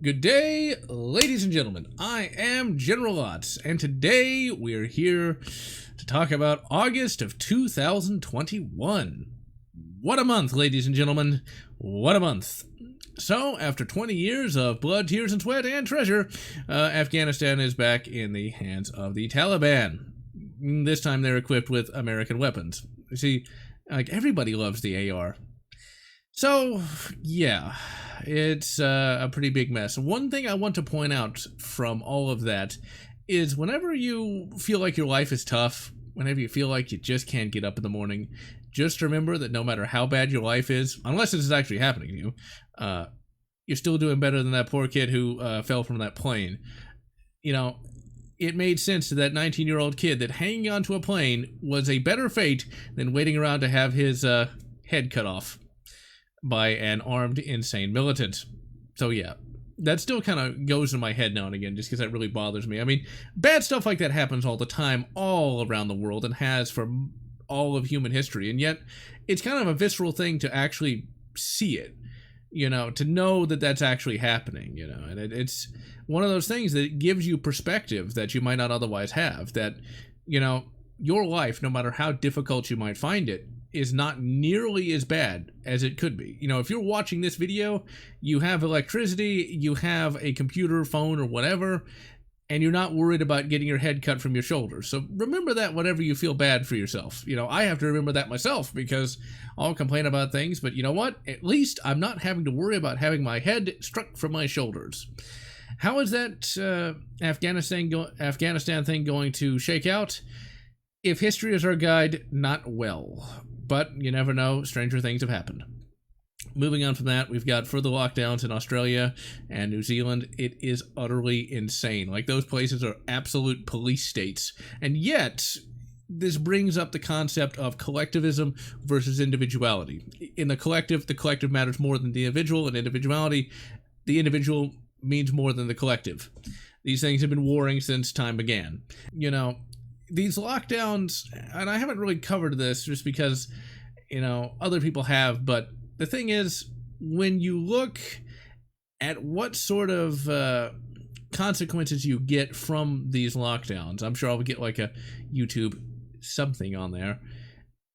Good day, ladies and gentlemen. I am General Lotz, and today we are here to talk about August of 2021. What a month, ladies and gentlemen. What a month. So, after 20 years of blood, tears, and sweat and treasure, Afghanistan is back in the hands of the Taliban. This time they're equipped with American weapons. You see, like, everybody loves the AR. So, yeah, it's a pretty big mess. One thing I want to point out from all of that is whenever you feel like your life is tough, whenever you feel like you just can't get up in the morning, just remember that no matter how bad your life is, unless this is actually happening to you, you're still doing better than that poor kid who fell from that plane. You know, it made sense to that 19-year-old kid that hanging onto a plane was a better fate than waiting around to have his head cut off by an armed, insane militant. So yeah, that still kind of goes in my head now and again, just because that really bothers me. I mean, bad stuff like that happens all the time, all around the world, and has for all of human history, and yet it's kind of a visceral thing to actually see it, you know, to know that that's actually happening, you know, and it's one of those things that gives you perspective that you might not otherwise have, that, you know, your life, no matter how difficult you might find it, is not nearly as bad as it could be. You know, if you're watching this video, you have electricity, you have a computer, phone, or whatever, and you're not worried about getting your head cut from your shoulders. So remember that whenever you feel bad for yourself. You know, I have to remember that myself because I'll complain about things, but you know what? At least I'm not having to worry about having my head struck from my shoulders. How is that Afghanistan thing going to shake out? If history is our guide, not well. But you never know, stranger things have happened. Moving on from that, we've got further lockdowns in Australia and New Zealand. It is utterly insane. Like, those places are absolute police states. And yet, this brings up the concept of collectivism versus individuality. In the collective matters more than the individual. In individuality, the individual means more than the collective. These things have been warring since time began. You know, these lockdowns, and I haven't really covered this just because, you know, other people have, but the thing is, when you look at what sort of consequences you get from these lockdowns, I'm sure I'll get like a YouTube something on there.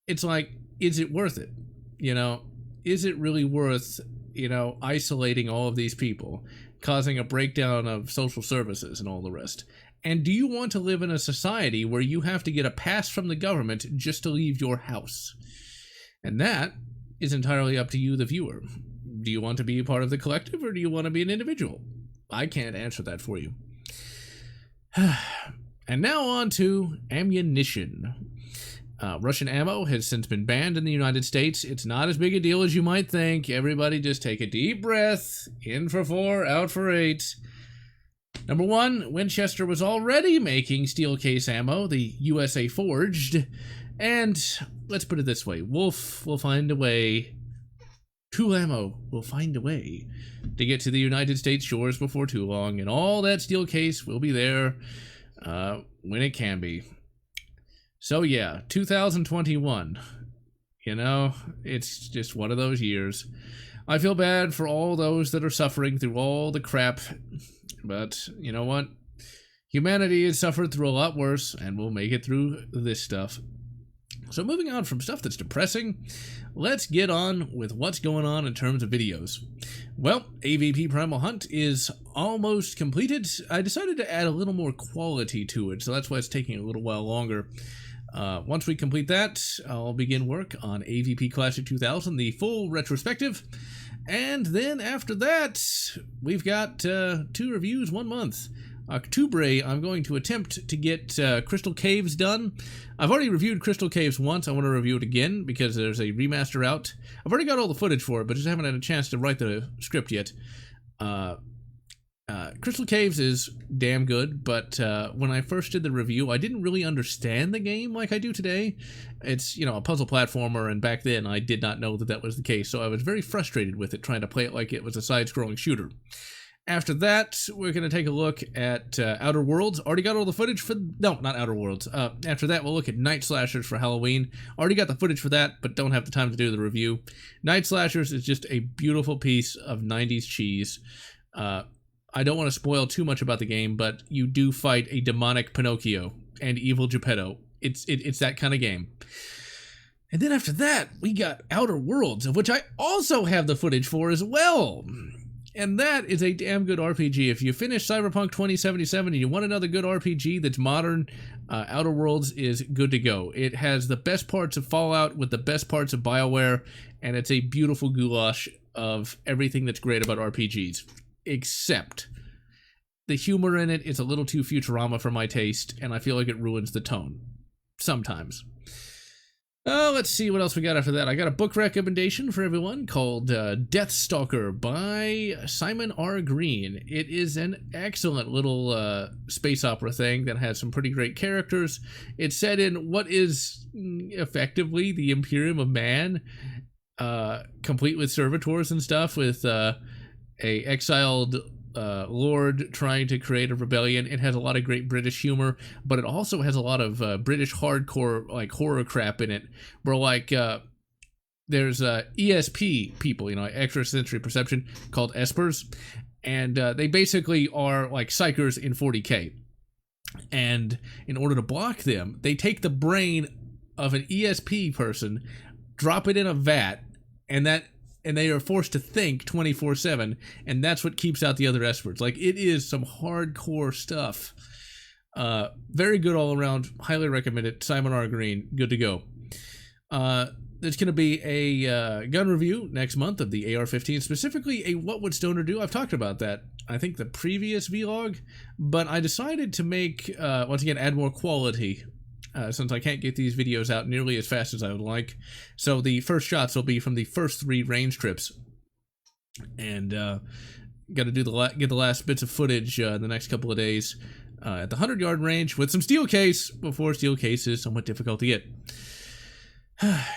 It's like, is it worth it? You know, is it really worth, you know, isolating all of these people, causing a breakdown of social services and all the rest? And do you want to live in a society where you have to get a pass from the government just to leave your house? And that is entirely up to you, the viewer. Do you want to be a part of the collective, or do you want to be an individual? I can't answer that for you. And now on to ammunition. Russian ammo has since been banned in the United States. It's not as big a deal as you might think. Everybody just take a deep breath. In for 4, out for 8. Number 1, Winchester was already making steel case ammo, the USA forged, and let's put it this way, Wolf will find a way, Tool Ammo will find a way to get to the United States shores before too long, and all that steel case will be there when it can be. So yeah, 2021, you know, it's just one of those years. I feel bad for all those that are suffering through all the crap. But you know what? Humanity has suffered through a lot worse, and we'll make it through this stuff. So moving on from stuff that's depressing, let's get on with what's going on in terms of videos. Well, AVP Primal Hunt is almost completed. I decided to add a little more quality to it, so that's why it's taking a little while longer. Once we complete that, I'll begin work on AVP Classic 2000, the full retrospective. And then after that, we've got 2 reviews 1 month. October, I'm going to attempt to get Crystal Caves done. I've already reviewed Crystal Caves once. I want to review it again because there's a remaster out. I've already got all the footage for it, but just haven't had a chance to write the script yet. Crystal Caves is damn good, but when I first did the review, I didn't really understand the game like I do today. It's, you know, a puzzle platformer, and back then I did not know that that was the case, so I was very frustrated with it, trying to play it like it was a side-scrolling shooter. After that, we're going to take a look at Outer Worlds. Already got all the footage for... No, not Outer Worlds. After that, we'll look at Night Slashers for Halloween. Already got the footage for that, but don't have the time to do the review. Night Slashers is just a beautiful piece of 90s cheese. I don't want to spoil too much about the game, but you do fight a demonic Pinocchio and evil Geppetto. It's that kind of game. And then after that, we got Outer Worlds, of which I also have the footage for as well. And that is a damn good RPG. If you finish Cyberpunk 2077 and you want another good RPG that's modern, Outer Worlds is good to go. It has the best parts of Fallout with the best parts of BioWare, and it's a beautiful goulash of everything that's great about RPGs. Except the humor in it is a little too Futurama for my taste, and I feel like it ruins the tone. Sometimes. Let's see what else we got after that. I got a book recommendation for everyone called Deathstalker by Simon R. Green. It is an excellent little space opera thing that has some pretty great characters. It's set in what is effectively the Imperium of Man, complete with servitors and stuff, with a exiled lord trying to create a rebellion. It has a lot of great British humor, but it also has a lot of British hardcore like horror crap in it, where like there's ESP people, you know, extrasensory perception, called espers, and they basically are like psychers in 40K, and in order to block them, they take the brain of an ESP person, drop it in a vat, and they are forced to think 24/7, and that's what keeps out the other experts. Like, it is some hardcore stuff. Very good all around. Highly recommend it. Simon R. Green, good to go. There's going to be a gun review next month of the AR-15, specifically a What Would Stoner Do? I've talked about that, I think, the previous vlog, but I decided to make, once again, add more quality since I can't get these videos out nearly as fast as I would like. So the first shots will be from the first 3 range trips, and got to do get the last bits of footage in the next couple of days at the 100-yard range with some steel case, before steel case is somewhat difficult to get.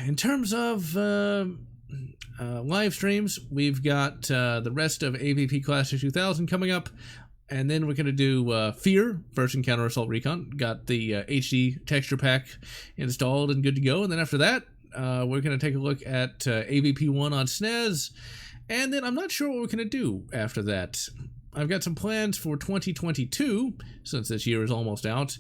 In terms of live streams, we've got the rest of AVP Classic 2000 coming up. And then we're going to do Fear, First Encounter Assault Recon. Got the HD texture pack installed and good to go. And then after that, we're going to take a look at AVP1 on SNES. And then I'm not sure what we're going to do after that. I've got some plans for 2022, since this year is almost out.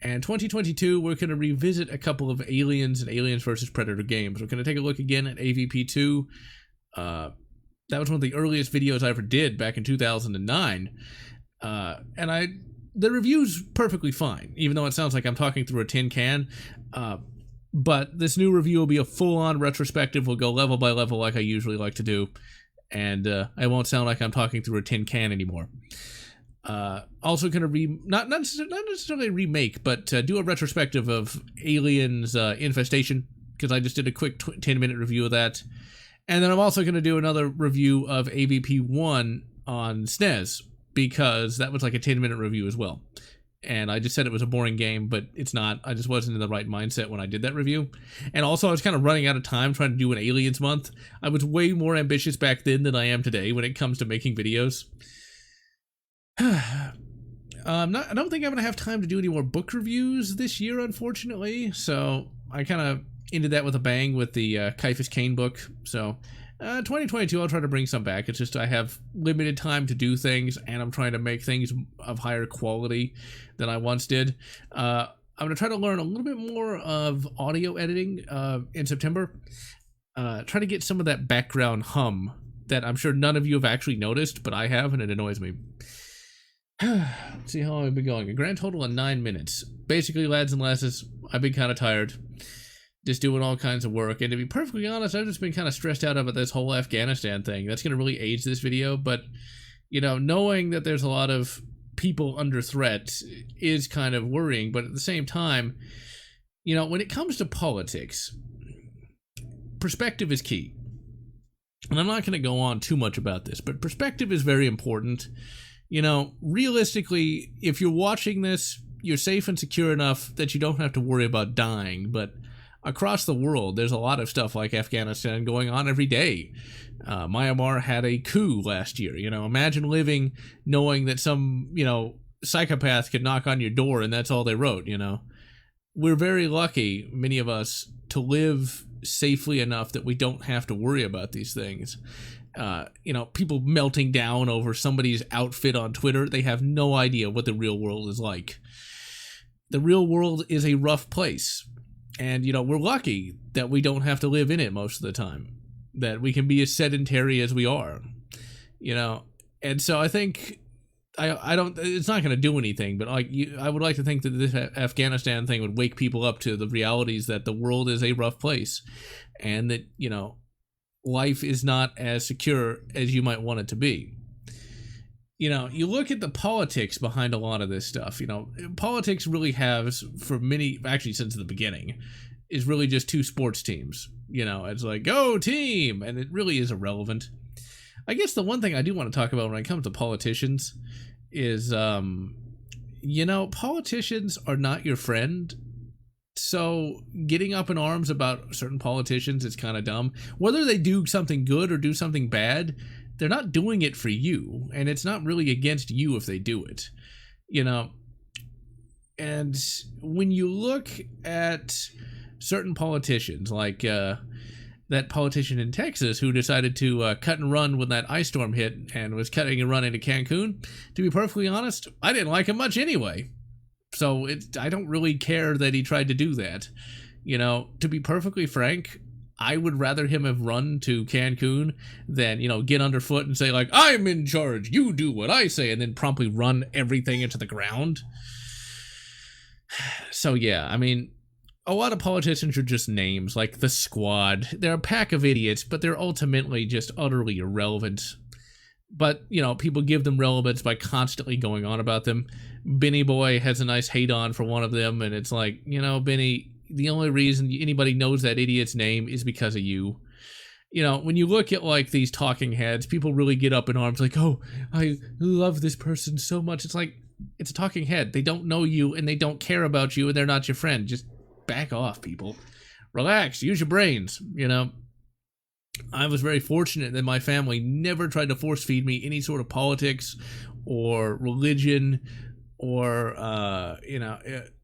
And 2022, we're going to revisit a couple of Aliens and Aliens vs. Predator games. We're going to take a look again at AVP2. That was one of the earliest videos I ever did back in 2009. And the review's perfectly fine, even though it sounds like I'm talking through a tin can. But this new review will be a full-on retrospective. We'll go level by level like I usually like to do. And I won't sound like I'm talking through a tin can anymore. Also going to not necessarily remake, but do a retrospective of Aliens Infestation, because I just did a quick 10-minute review of that. And then I'm also going to do another review of AVP1 on SNES, because that was like a 10-minute review as well. And I just said it was a boring game, but it's not. I just wasn't in the right mindset when I did that review. And also, I was kind of running out of time trying to do an Aliens month. I was way more ambitious back then than I am today when it comes to making videos. I don't think I'm going to have time to do any more book reviews this year, unfortunately. So I kind of ended that with a bang with the Caiaphas Cain book. So 2022, I'll try to bring some back. It's just I have limited time to do things, and I'm trying to make things of higher quality than I once did. I'm going to try to learn a little bit more of audio editing in September. Try to get some of that background hum that I'm sure none of you have actually noticed, but I have, and it annoys me. Let's see how long I've been going. A grand total of 9 minutes. Basically, lads and lasses, I've been kind of tired. Just doing all kinds of work, and to be perfectly honest, I've just been kind of stressed out about this whole Afghanistan thing. That's going to really age this video, but, you know, knowing that there's a lot of people under threat is kind of worrying, but at the same time, you know, when it comes to politics, perspective is key. And I'm not going to go on too much about this, but perspective is very important. You know, realistically, if you're watching this, you're safe and secure enough that you don't have to worry about dying, but across the world, there's a lot of stuff like Afghanistan going on every day. Myanmar had a coup last year. You know, imagine living knowing that some, you know, psychopath could knock on your door and that's all they wrote, you know. We're very lucky, many of us, to live safely enough that we don't have to worry about these things. People melting down over somebody's outfit on Twitter. They have no idea what the real world is like. The real world is a rough place. And, we're lucky that we don't have to live in it most of the time. That we can be as sedentary as we are. And so I think I don't. It's not going to do anything, but I would like to think that this Afghanistan thing would wake people up to the realities that the world is a rough place, and that life is not as secure as you might want it to be. You look at the politics behind a lot of this stuff. Politics really has, for many, actually since the beginning, is really just two sports teams. It's like, go team, and it really is irrelevant. I guess the one thing I do want to talk about when it comes to politicians is, politicians are not your friend. So getting up in arms about certain politicians is kind of dumb. Whether they do something good or do something bad, they're not doing it for you. And it's not really against you if they do it, And when you look at certain politicians, like, that politician in Texas who decided to cut and run when that ice storm hit and was cutting and running to Cancun, to be perfectly honest, I didn't like him much anyway. So I don't really care that he tried to do that. To be perfectly frank, I would rather him have run to Cancun than, get underfoot and say, like, I'm in charge, you do what I say, and then promptly run everything into the ground. So, yeah, a lot of politicians are just names, like the Squad. They're a pack of idiots, but they're ultimately just utterly irrelevant. But, people give them relevance by constantly going on about them. Benny Boy has a nice hate-on for one of them, and it's like, Benny, the only reason anybody knows that idiot's name is because of you. When you look at, like, these talking heads, people really get up in arms like, oh, I love this person so much. It's like, it's a talking head. They don't know you, and they don't care about you, and they're not your friend. Just back off, people. Relax. Use your brains. I was very fortunate that my family never tried to force feed me any sort of politics or religion or,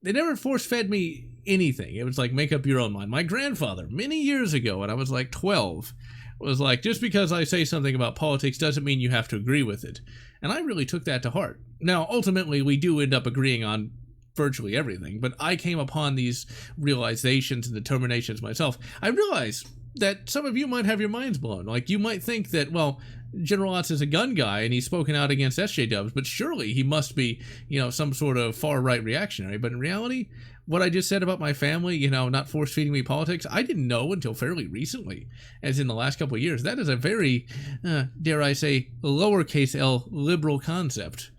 they never force fed me anything. It was like, make up your own mind. My grandfather, many years ago, when I was like 12, was like, just because I say something about politics doesn't mean you have to agree with it. And I really took that to heart. Now, ultimately, we do end up agreeing on virtually everything, but I came upon these realizations and determinations myself. I realized that some of you might have your minds blown. Like, you might think that, well, General Lotz is a gun guy and he's spoken out against SJWs, but surely he must be, some sort of far-right reactionary. But in reality, what I just said about my family, not force-feeding me politics, I didn't know until fairly recently, as in the last couple of years. That is a very, dare I say, lowercase l liberal concept.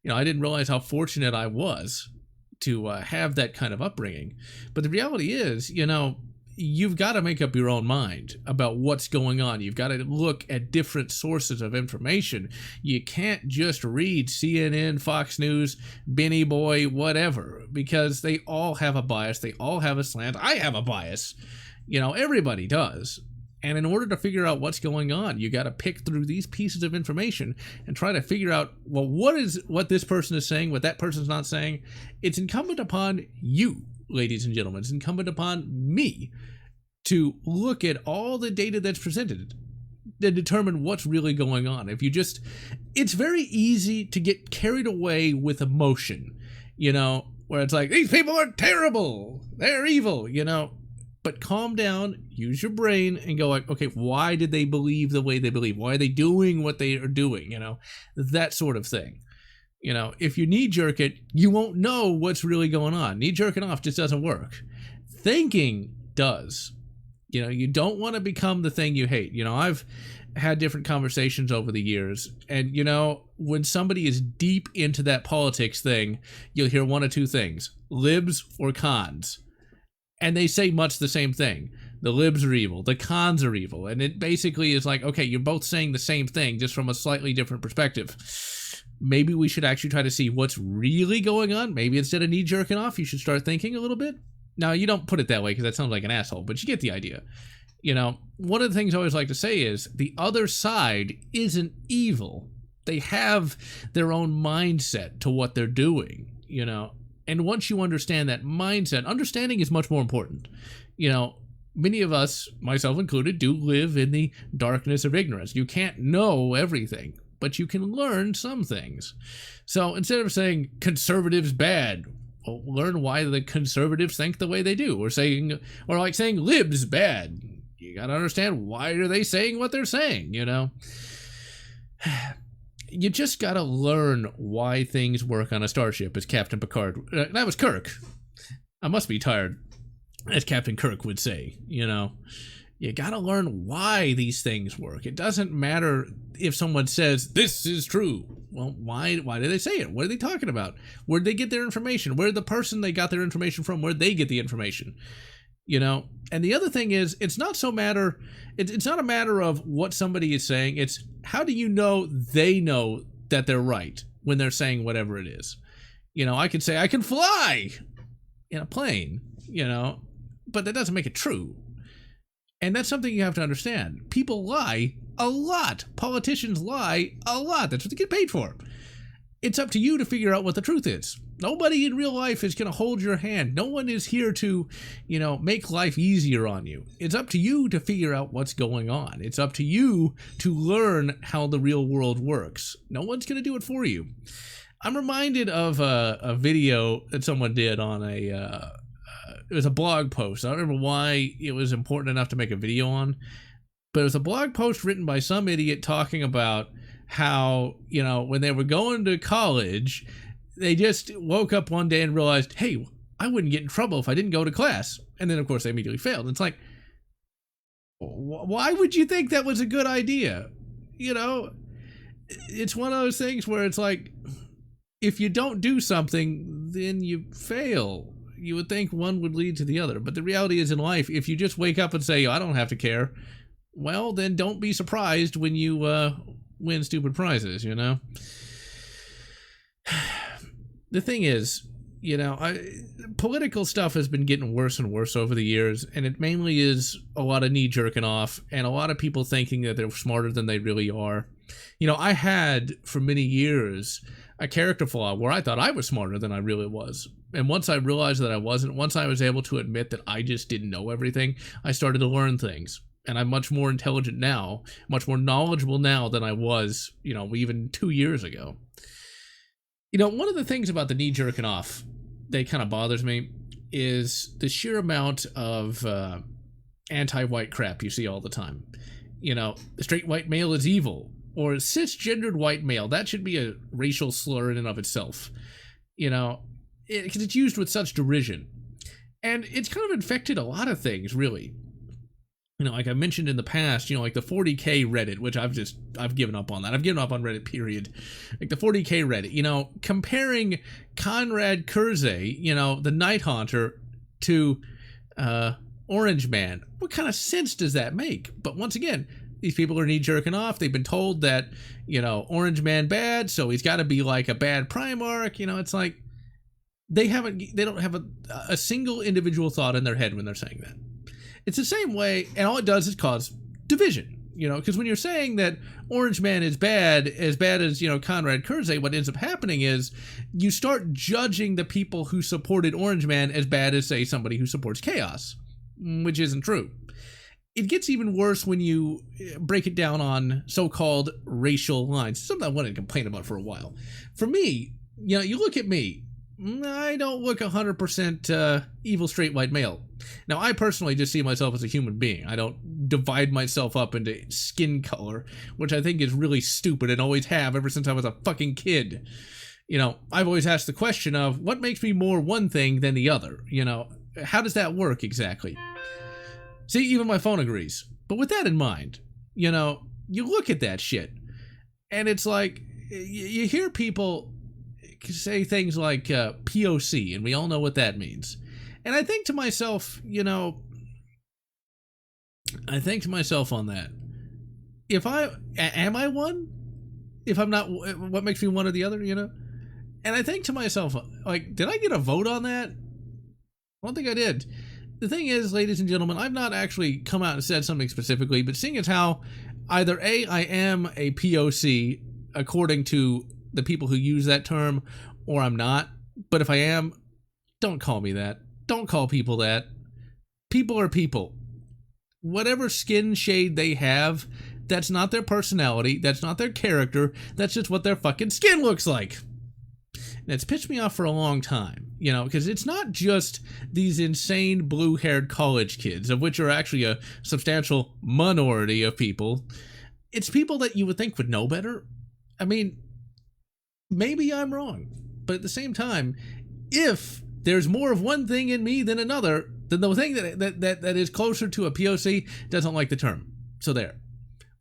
I didn't realize how fortunate I was to have that kind of upbringing. But the reality is, you've got to make up your own mind about what's going on. You've got to look at different sources of information. You can't just read CNN, Fox News, Benny Boy, whatever, because they all have a bias. They all have a slant. I have a bias. Everybody does. And in order to figure out what's going on, you got to pick through these pieces of information and try to figure out, well, what this person is saying, what that person's not saying. It's incumbent upon you, ladies and gentlemen. It's incumbent upon me to look at all the data that's presented to determine what's really going on. It's very easy to get carried away with emotion, where it's like, these people are terrible, they're evil, But calm down, use your brain, and go like, okay, why did they believe the way they believe? Why are they doing what they are doing? That sort of thing. If you knee-jerk it, you won't know what's really going on. Knee-jerking off just doesn't work. Thinking does. You don't want to become the thing you hate. I've had different conversations over the years, and, when somebody is deep into that politics thing, you'll hear one of two things, libs or cons. And they say much the same thing. The libs are evil. The cons are evil. And it basically is like, okay, you're both saying the same thing, just from a slightly different perspective. Maybe we should actually try to see what's really going on. Maybe instead of knee-jerking off, you should start thinking a little bit. Now, you don't put it that way because that sounds like an asshole, but you get the idea. One of the things I always like to say is the other side isn't evil. They have their own mindset to what they're doing, And once you understand that mindset, understanding is much more important. many of us, myself included, do live in the darkness of ignorance. You can't know everything, but you can learn some things. So instead of saying conservatives bad, well, learn why the conservatives think the way they do. Or like saying libs bad. You gotta understand, why are they saying what they're saying, you know? You just gotta learn why things work on a starship, as Captain Picard. That was Kirk. I must be tired, as Captain Kirk would say, you know. You gotta learn why these things work. It doesn't matter if someone says, this is true. Well, why do they say it? What are they talking about? Where'd they get their information? Where'd the person they got their information from, where'd they get the information? You know? And the other thing is, it's not a matter of what somebody is saying. It's how do you know they know that they're right when they're saying whatever it is? You know, I could say I can fly in a plane, you know, but that doesn't make it true. And that's something you have to understand. People lie a lot. Politicians lie a lot. That's what they get paid for. It's up to you to figure out what the truth is. Nobody in real life is going to hold your hand. No one is here to, you know, make life easier on you. It's up to you to figure out what's going on. It's up to you to learn how the real world works. No one's going to do it for you. I'm reminded of a video that someone did on it was a blog post. I don't remember why it was important enough to make a video on, but it was a blog post written by some idiot talking about how, you know, when they were going to college, they just woke up one day and realized, hey, I wouldn't get in trouble if I didn't go to class. And then, of course, they immediately failed. It's like, why would you think that was a good idea? You know, it's one of those things where it's like, if you don't do something, then you fail. You would think one would lead to the other. But the reality is, in life, if you just wake up and say, I don't have to care, well, then don't be surprised when you win stupid prizes, you know? The thing is, you know, political stuff has been getting worse and worse over the years, and it mainly is a lot of knee-jerking off and a lot of people thinking that they're smarter than they really are. You know, I had, for many years, a character flaw where I thought I was smarter than I really was. And once I realized that I wasn't, once I was able to admit that I just didn't know everything, I started to learn things. And I'm much more intelligent now, much more knowledgeable now than I was, you know, even 2 years ago. You know, one of the things about the knee jerking off that kind of bothers me is the sheer amount of anti-white crap you see all the time. You know, the straight white male is evil, or cisgendered white male. That should be a racial slur in and of itself. You know, because it's used with such derision. And it's kind of infected a lot of things, really. You know, like I mentioned in the past, you know, like the 40K Reddit, which I've given up on that. I've given up on Reddit, period. Like the 40K Reddit, you know, comparing Conrad Kurzay, you know, the Night Haunter, to Orange Man. What kind of sense does that make? But once again, these people are knee jerking off. They've been told that, you know, Orange Man bad, so he's got to be like a bad Primarch. You know, it's like they don't have a single individual thought in their head when they're saying that. It's the same way, and all it does is cause division, you know, because when you're saying that Orange Man is bad as, you know, Conrad Kurzay, what ends up happening is you start judging the people who supported Orange Man as bad as, say, somebody who supports Chaos, which isn't true. It gets even worse when you break it down on so-called racial lines, something I wanted to complain about for a while. For me, you know, you look at me, I don't look 100% evil straight white male. Now, I personally just see myself as a human being. I don't divide myself up into skin color, which I think is really stupid and always have ever since I was a fucking kid. You know, I've always asked the question of what makes me more one thing than the other? You know, how does that work exactly? See, even my phone agrees. But with that in mind, you know, you look at that shit, and it's like, you hear people say things like POC, and we all know what that means. And I think to myself, you know, on that, am I one? If I'm not, what makes me one or the other, you know? And I think to myself, like, did I get a vote on that? I don't think I did. The thing is, ladies and gentlemen, I've not actually come out and said something specifically, but seeing as how either A, I am a POC according to the people who use that term, or I'm not. But if I am, don't call me that. Don't call people that. People are people. whatever skin shade they have, that's not their personality, that's not their character, that's just what their fucking skin looks like. And it's pissed me off for a long time, you know, because it's not just these insane blue-haired college kids, of which are actually a substantial minority of people. It's people that you would think would know better. I mean, maybe I'm wrong, but at the same time, if there's more of one thing in me than another, then the thing that is closer to a POC doesn't like the term. So there.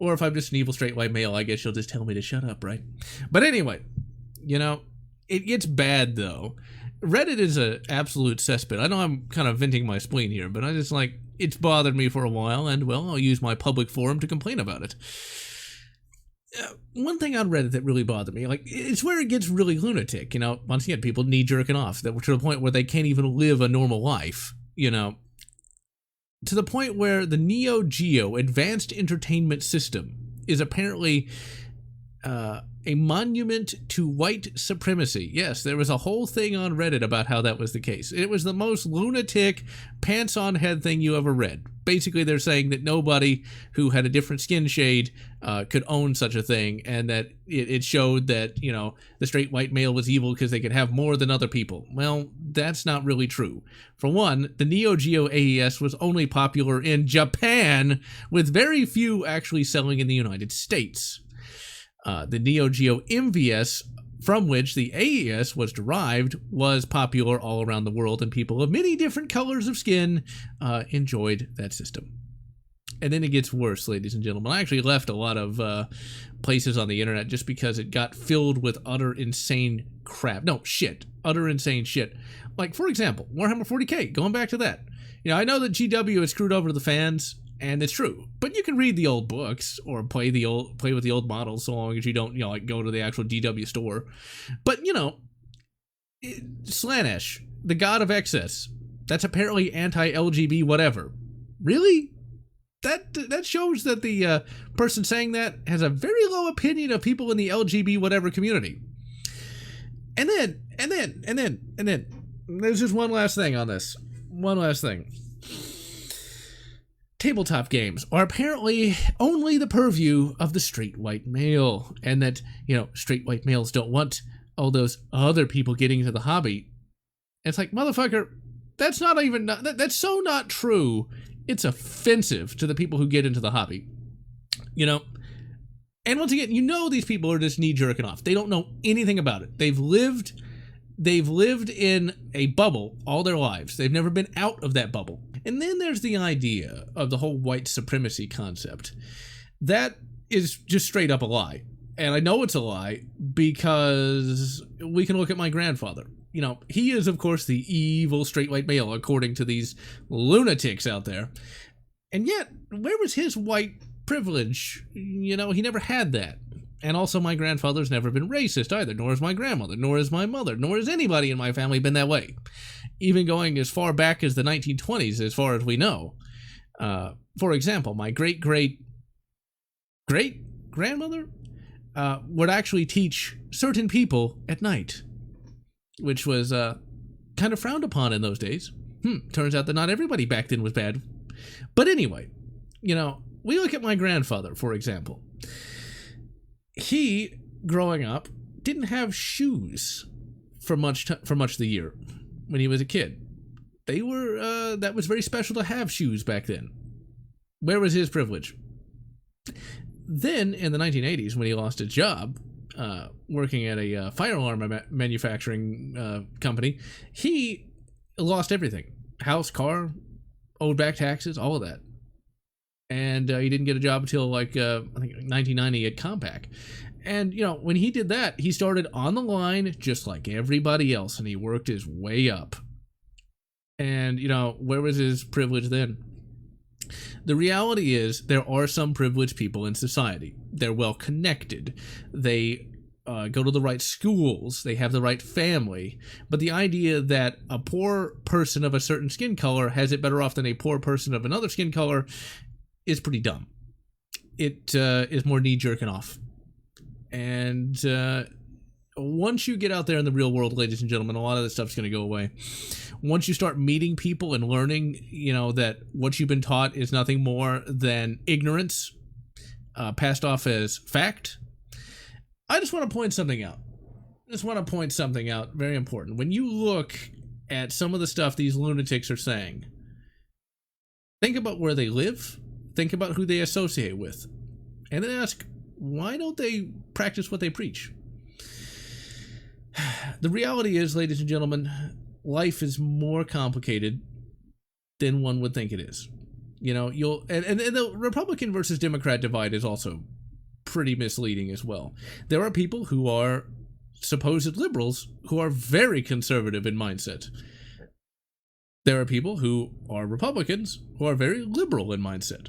Or if I'm just an evil straight white male, I guess you'll just tell me to shut up, right? But anyway, you know, it gets bad, though. Reddit is an absolute cesspit. I know I'm kind of venting my spleen here, but I just, like, it's bothered me for a while, and, well, I'll use my public forum to complain about it. One thing on Reddit that really bothered me, like, it's where it gets really lunatic, you know? Once again, people knee-jerking off to the point where they can't even live a normal life, you know? To the point where the Neo Geo Advanced Entertainment System is apparently a monument to white supremacy. Yes, there was a whole thing on Reddit about how that was the case. It was the most lunatic, pants-on-head thing you ever read. Basically, they're saying that nobody who had a different skin shade could own such a thing, and that it showed that, you know, the straight white male was evil because they could have more than other people. Well, that's not really true. For one, the Neo Geo AES was only popular in Japan, with very few actually selling in the United States. The Neo Geo MVS, from which the AES was derived, was popular all around the world, and people of many different colors of skin enjoyed that system. And then it gets worse, ladies and gentlemen. I actually left a lot of places on the internet just because it got filled with utter insane crap. No, shit. Utter insane shit. Like, for example, Warhammer 40k, going back to that. You know, I know that GW is screwed over to the fans, and it's true, but you can read the old books or play with the old models so long as you don't, you know, like go to the actual GW store. But, you know, Slanesh, the god of excess, that's apparently anti-LGB whatever. Really? That shows that the person saying that has a very low opinion of people in the LGB whatever community. And then there's just one last thing on this. One last thing. Tabletop games are apparently only the purview of the straight white male, and that, you know, straight white males don't want all those other people getting into the hobby. It's like, motherfucker, that's not even, that's so not true. It's offensive to the people who get into the hobby, you know? And once again, you know, these people are just knee jerking off. They don't know anything about it. They've lived in a bubble all their lives. They've never been out of that bubble. And then there's the idea of the whole white supremacy concept. That is just straight up a lie. And I know it's a lie because we can look at my grandfather. You know, he is, of course, the evil straight white male, according to these lunatics out there. And yet, where was his white privilege? You know, he never had that. And also, my grandfather's never been racist either, nor is my grandmother, nor is my mother, nor has anybody in my family been that way. Even going as far back as the 1920s, as far as we know. For example, my great-great-grandmother would actually teach certain people at night, which was kind of frowned upon in those days. Turns out that not everybody back then was bad. But anyway, you know, we look at my grandfather, for example. He, growing up, didn't have shoes for much of the year when he was a kid. They were, that was very special to have shoes back then. Where was his privilege? Then, in the 1980s, when he lost his job, working at a firearm manufacturing company, he lost everything. House, car, owed back taxes, all of that. And he didn't get a job until, like, I think 1990 at Compaq. And, you know, when he did that, he started on the line just like everybody else, and he worked his way up. And, you know, where was his privilege then? The reality is there are some privileged people in society. They're well connected. They go to the right schools. They have the right family. But the idea that a poor person of a certain skin color has it better off than a poor person of another skin color is pretty dumb. It is more knee-jerking off. And once you get out there in the real world, ladies and gentlemen, a lot of this stuff's going to go away. Once you start meeting people and learning, that what you've been taught is nothing more than ignorance, passed off as fact. I just want to point something out. Very important. When you look at some of the stuff these lunatics are saying, think about where they live, think about who they associate with, and then ask, why don't they practice what they preach? The reality is, ladies and gentlemen, life is more complicated than one would think it is. And the Republican versus Democrat divide is also pretty misleading as well. There are people who are supposed liberals who are very conservative in mindset. There are people who are Republicans who are very liberal in mindset.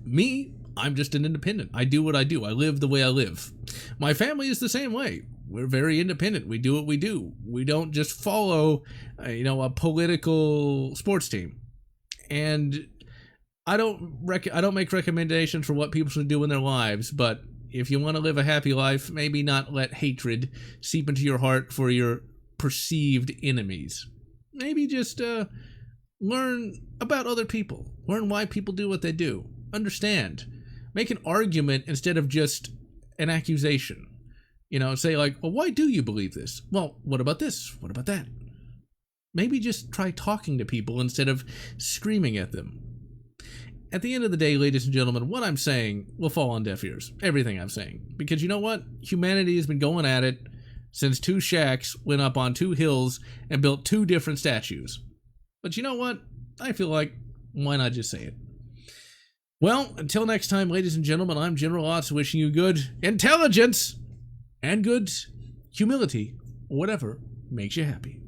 Me, I'm just an independent. I do what I do. I live the way I live. My family is the same way. We're very independent. We do what we do. We don't just follow, a political sports team. And I don't make recommendations for what people should do in their lives, but if you want to live a happy life, maybe not let hatred seep into your heart for your perceived enemies. Maybe just learn about other people. Learn why people do what they do. Understand. Make an argument instead of just an accusation. Say like, well, why do you believe this? Well, what about this? What about that? Maybe just try talking to people instead of screaming at them. At the end of the day, ladies and gentlemen, what I'm saying will fall on deaf ears. Everything I'm saying. Because you know what? Humanity has been going at it since two shacks went up on two hills and built two different statues. But you know what? I feel like, why not just say it? Well, until next time, ladies and gentlemen, I'm General Lotz wishing you good intelligence and good humility, whatever makes you happy.